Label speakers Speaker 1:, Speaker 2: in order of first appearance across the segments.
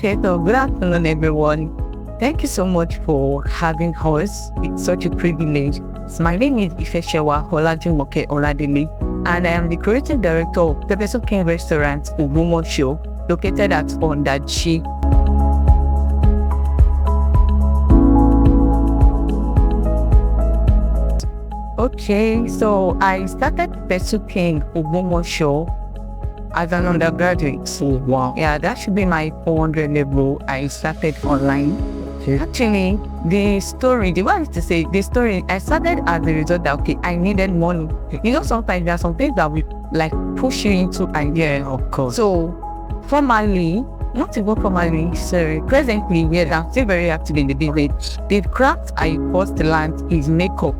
Speaker 1: Okay, so good afternoon, everyone. Thank you so much for having us. It's such a privilege. So my name is Ifeshewa Olajumoke Oladele, and I am the creative director of Peppersoup King restaurant, Ogbomoso, located at Ondachi. Okay, so I started Peppersoup King Ogbomoso as an undergraduate. So wow. Yeah, that should be my 400 level. I started online. Okay. Actually, the way I used to say, I started as a result that, okay, I needed money. You know, sometimes there are some things that will like push you into idea. Of course. So, not even formally, sorry, presently, yes, I'm still very active in the business. The craft I first learned is makeup.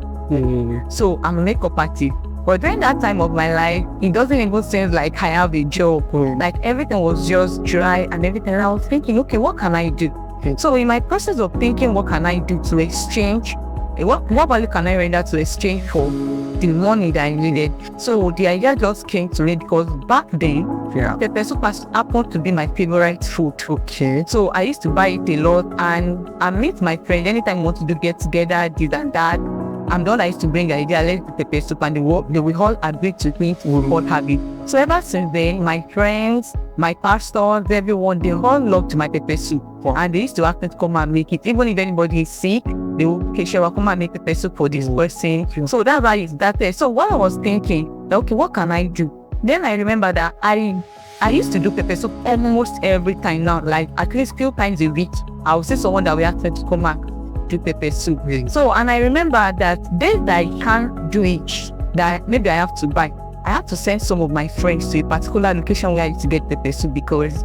Speaker 1: So, I'm a makeup artist. But during that time of my life, it doesn't even seem like I have a job. Like everything was just dry and everything. And I was thinking, okay, what can I do? So in my process of thinking, what can I do to exchange? What value can I render to exchange for the money that I needed? So the idea just came to me because back then, Peppersoup happened to be my favorite food. Okay. So I used to buy it a lot, and I meet my friend anytime we want to do get together, this and that. I'm the one I used to bring the idea, let's do Peppersoup, and they will all agree to it, we all have it. So ever since then, my friends, my pastors, everyone, they all loved my Peppersoup. And they used to ask me to come and make it. Even if anybody is sick, they will, okay, sure, come and make Peppersoup for this person. So that's why it started. So what I was thinking, okay, what can I do? Then I remember that I used to do Peppersoup almost every time now, like at least few times a week. I would see someone that we asked to come and do Peppersoup. So, and I remember that days that I can't do it, that maybe I have to buy, I have to send some of my friends to a particular location where I used to get Peppersoup because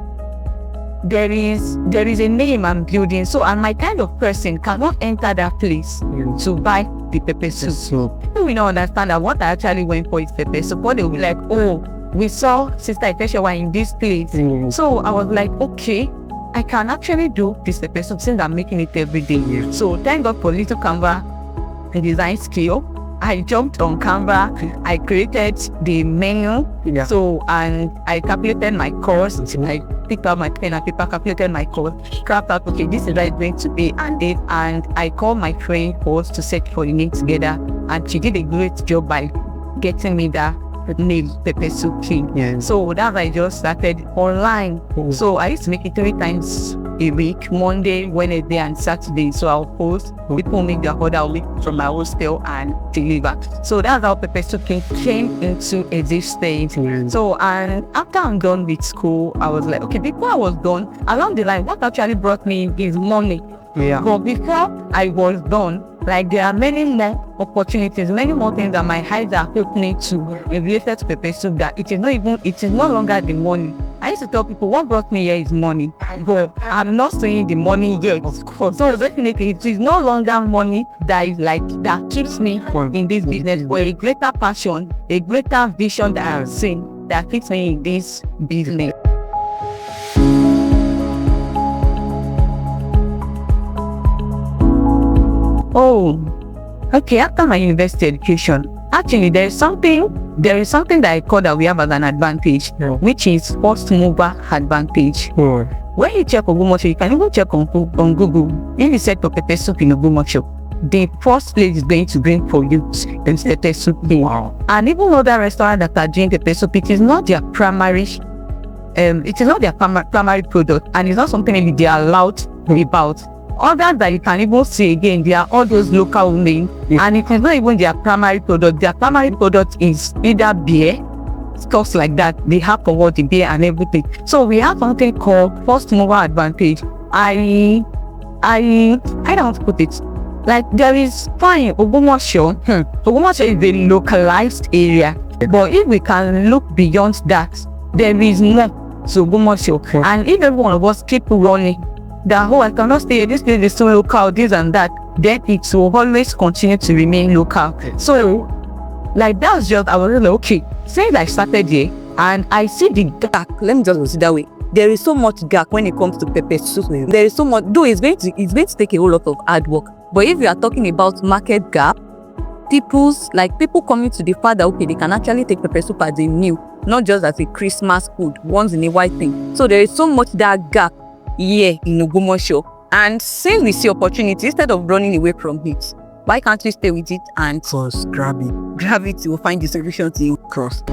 Speaker 1: there is a name I'm building. So, and my kind of person cannot enter that place to buy the Peppersoup. People will not understand that what I actually went for is Peppersoup. But they will be like, oh, we saw Sister Ifeshewa in this place. So I was like, okay, I can actually do this Peppersoup since I'm making it every day. So thank God for little Canva design skill. I jumped on Canva, I created the menu. So, and I calculated my cost. I picked up my pen and paper, calculated my cost, craft out, okay, this is how it's going to be, and I called my friend for us to set for the name together, and she did a great job by getting me that name, Peppersoup King. So that's why I just started online. So I used to make it 3 times a week, Monday, Wednesday, and Saturday. So I'll post, people make their order week from my hostel and deliver. So that's how Peppersoup King came into existence. So, and after I'm done with school, I was like, okay, before I was done, along the line, what actually brought me is money. But before I was done, like there are many more opportunities, many more things that my eyes are opening to related to Peppersoup, that it is no longer the money. I used to tell people what brought me here is money, but I'm not saying the money yet. So definitely it is no longer money that keeps me in this business, but a greater passion, a greater vision that I'm seeing that keeps me in this business. Oh, okay, after my university education, actually there is something that I call that we have as an advantage, which is first mover advantage. When you check Ogbomoso, you can even check on Google. If you search for Peppersoup in Ogbomoso, the first place is going to bring for you is Peppersoup King. And even other restaurants that are doing Peppersoup, it is not their primary product, and it's not something maybe they are allowed about. Others that you can even see again, they are all those local names, and it is not even their primary product. Their primary product is either beer, stuff like that. They have covered the beer and everything. So we have something called first mover advantage. I don't put it. Like there is fine Ogbomoso. Ogbomoso is a localized area, but if we can look beyond that, there is more to Ogbomoso. And if every one of us keep running, that I cannot stay, this place is so local, this and that, then it will always continue to remain local. So like that's just, I was like, okay, since I started here and I see the gap, let me just put it that way, there is so much gap when it comes to Peppersoup. There is so much, though it's going to take a whole lot of hard work, but if you are talking about market gap, people coming to the fact that okay, they can actually take Peppersoup as a meal, not just as a Christmas food once in a while thing. So there is so much that gap
Speaker 2: here in Ogbomoso. And since we see opportunity, instead of running away from it, why can't we stay with it and
Speaker 3: First, grab it.
Speaker 2: grab it? We'll find the solution to it.
Speaker 3: Cross.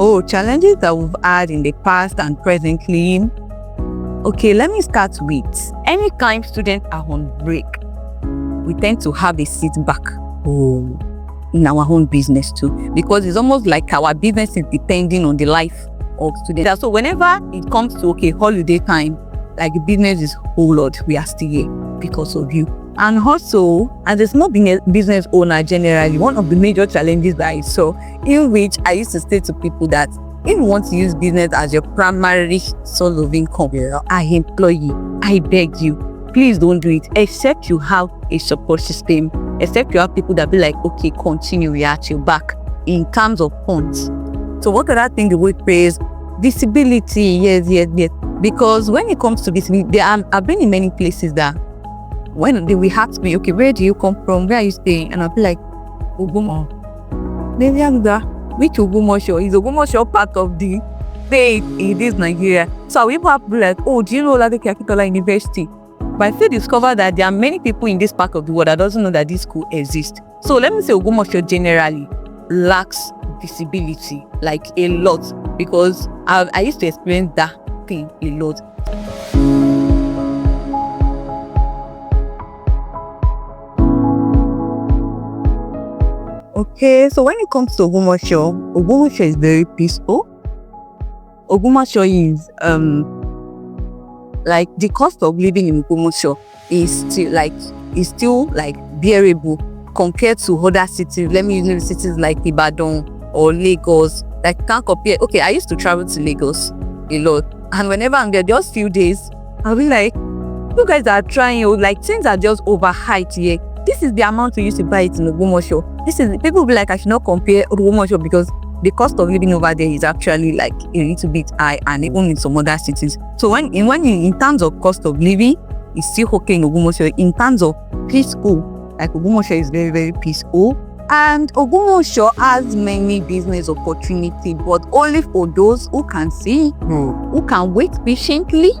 Speaker 2: Oh, challenges that we've had in the past and presently. Okay, let me start with anytime students are on break, we tend to have a sit back in our own business too, because it's almost like our business is depending on the life of students. So whenever it comes to holiday time, like the business is, oh Lord, we are still here because of you. And also, as a small business owner generally, one of the major challenges that I saw, in which I used to say to people that if you want to use business as your primary source of income, I implore you, I beg you, please don't do it, except you have a support system, except you have people that be like, okay, continue, we are at your back in terms of funds. So what other thing the word praise? Visibility, yes. Because when it comes to visibility, I've been in many places that when they will ask me, okay, where do you come from? Where are you staying? And I'll be like, Ogbomoso. Then they ask that, which Ogbomoso? Is Ogbomoso part of the state in this Nigeria? So we have to be like, oh, do you know Ladeke Akintola University? But I still discover that there are many people in this part of the world that doesn't know that this school exists. So let me say Ogbomoso generally lacks visibility, like a lot, because I used to experience that thing a lot. Okay, so when it comes to Ogbomoso is very peaceful. Ogbomoso is like the cost of living in Ogbomoso is still bearable compared to other cities. Let me use cities like Ibadan or Lagos. Like can't compare. Okay, I used to travel to Lagos a lot, and whenever I'm there, just few days, I'll be like, you guys are trying, like things are just overhyped here. This is the amount we used to buy it in Ogbomoso. People will be like, I should not compare Ogbomoso because the cost of living over there is actually like a little bit high, and even in some other cities. So when in terms of cost of living, it's still okay in Ogbomoso. In terms of peaceful, like Ogbomoso is very, very peaceful. And Ogbomoso has many business opportunities, but only for those who can see, who can wait patiently.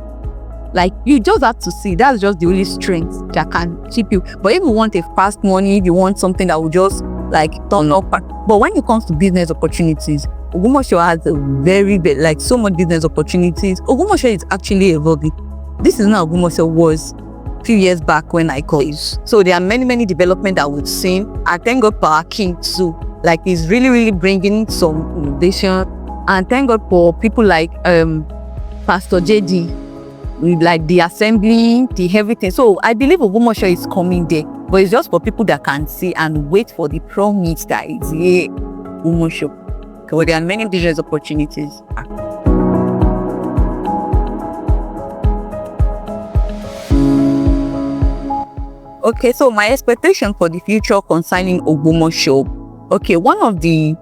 Speaker 2: Like you just have to see, that's just the only strength that can keep you. But if you want a fast money, if you want something that will just like turn up. But when it comes to business opportunities, Ogbomoso has a very like so much business opportunities. Ogbomoso is actually evolving. This is not Ogbomoso was a few years back when I called. So there are many development that we've seen. I thank God for our King too. Like he's really bringing some innovation. And thank God for people like Pastor JD. With like the assembly, the everything. So I believe Ogbomoso is coming there, but it's just for people that can see and wait for the promise that is here. Ogbomoso. Because there are many business opportunities. Okay, so my expectation for the future concerning Ogbomoso. Okay, one of the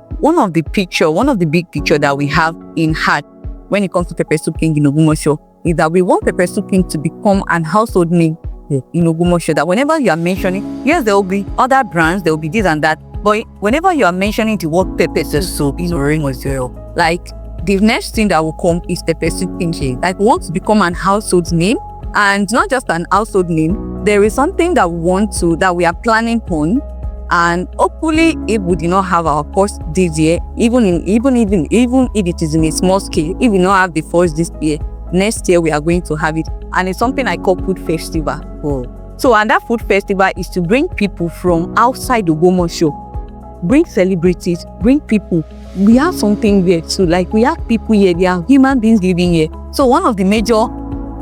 Speaker 2: big picture that we have in heart when it comes to Peppersoup King in Ogbomoso is that we want Peppersoup King to become an household name in Ogbomoso. That whenever you are mentioning, yes, there will be other brands, there will be this and that, but whenever you are mentioning the word Peppersoup, like the next thing that will come is Peppersoup King. Like we want to become an household name, and not just an household name. There is something that we are planning on, and hopefully if we do not have our first this year, even if it is in a small scale, if we not have the first this year, next year we are going to have it, and it's something I call food festival. So, and that food festival is to bring people from outside Ogbomoso, bring celebrities, bring people. We have something there too. Like we have people here, they are human beings living here. So one of the major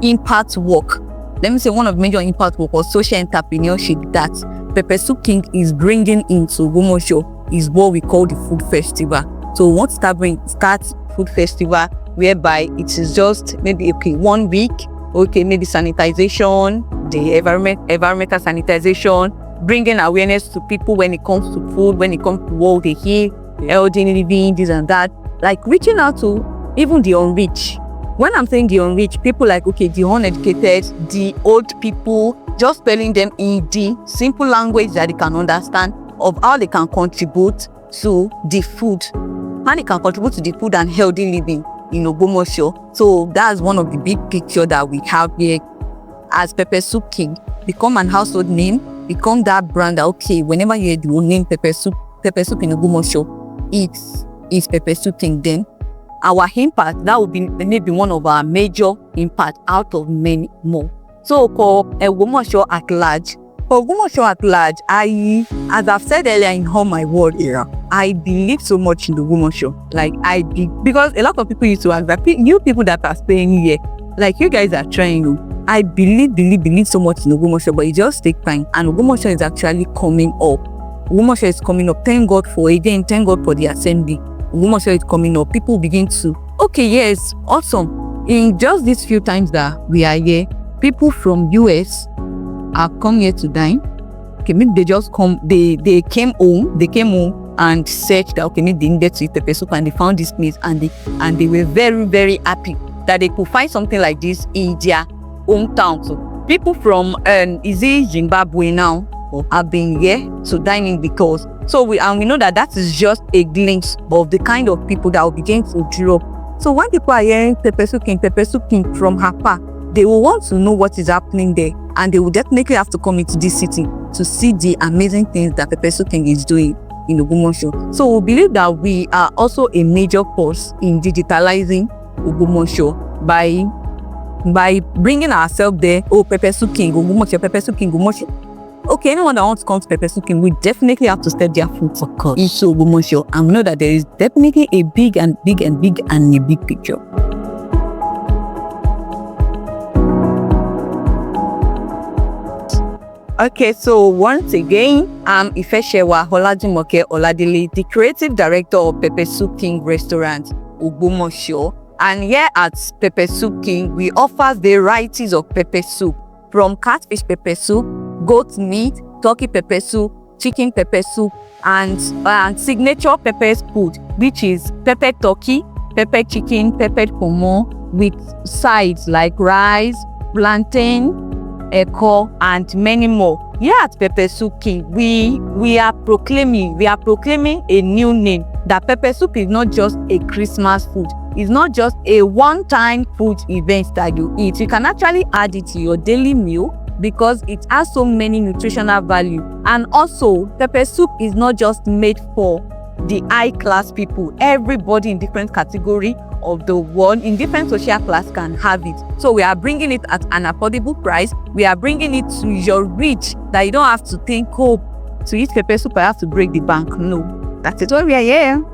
Speaker 2: impact work or social entrepreneurship that Peppersoup King is bringing into Ogbomoso is what we call the food festival. So we want to start food festival whereby it is just maybe 1 week, maybe sanitization, the environmental sanitization, bringing awareness to people when it comes to food, when it comes to what they eat, healthy living, this and that, like reaching out to even the unreached. When I'm saying the unreached, people like, the uneducated, the old people, just telling them in the simple language that they can understand of how they can contribute to the food. And it can contribute to the food and healthy living in Ogbomoso. So that's one of the big picture that we have here as Peppersoup King. Become an household name, become that brand that, okay, whenever you hear the name Peppersoup in Ogbomoso, it's Peppersoup King. Then our impact, that would be maybe one of our major impact out of many more. So for Ogbomoso at large, as I've said earlier in all my word era, I believe so much in the Ogbomoso. Because a lot of people used to ask that, you people that are staying here, like you guys are trying. I believe so much in Ogbomoso, but it just takes time. And Ogbomoso is actually coming up. Ogbomoso is coming up. Thank God for the assembly. Ogbomoso is coming up. People begin to, okay, yes, awesome. In just these few times that we are here, people from US have come here to dine. Okay, maybe they just come, they came home and searched that, okay, maybe they needed to eat Peppersoup and they found this place and they were very, very happy that they could find something like this in their hometown. So people from Zimbabwe now have been here to dine in because we know that is just a glimpse of the kind of people that will begin to drop. So when people are hearing Peppersoup King from Hapa, they will want to know what is happening there, and they will definitely have to come into this city to see the amazing things that Peppersoup King is doing in Ogbomoso. So we believe that we are also a major force in digitalizing Ogbomoso by bringing ourselves there. Oh, Peppersoup King Ogbomoso. Okay, anyone that wants to come to Peppersoup King, we definitely have to step their foot into Ogbomoso, and we know that there is definitely a big picture. Okay, so once again, I'm Ifeshewa Olajimoke Oladile, the creative director of Peppersoup King Restaurant, Ogbomoso. And here at Peppersoup King, we offer varieties of pepper soup, from catfish pepper soup, goat meat, turkey pepper soup, chicken pepper soup, and signature pepper food, which is pepper turkey, pepper chicken, pepper pomo, with sides like rice, plantain, eko, and many more. Here at Peppersoup King, we are proclaiming a new name, that Peppersoup is not just a Christmas food. It's not just a one-time food event that you eat. You can actually add it to your daily meal because it has so many nutritional value. And also, Peppersoup is not just made for the high-class people. Everybody in different category of the world, in different social class, can have it. So we are bringing it at an affordable price. We are bringing it to your reach, that you don't have to think, oh, to eat Peppersoup I have to break the bank. No, that's it. Why we are here.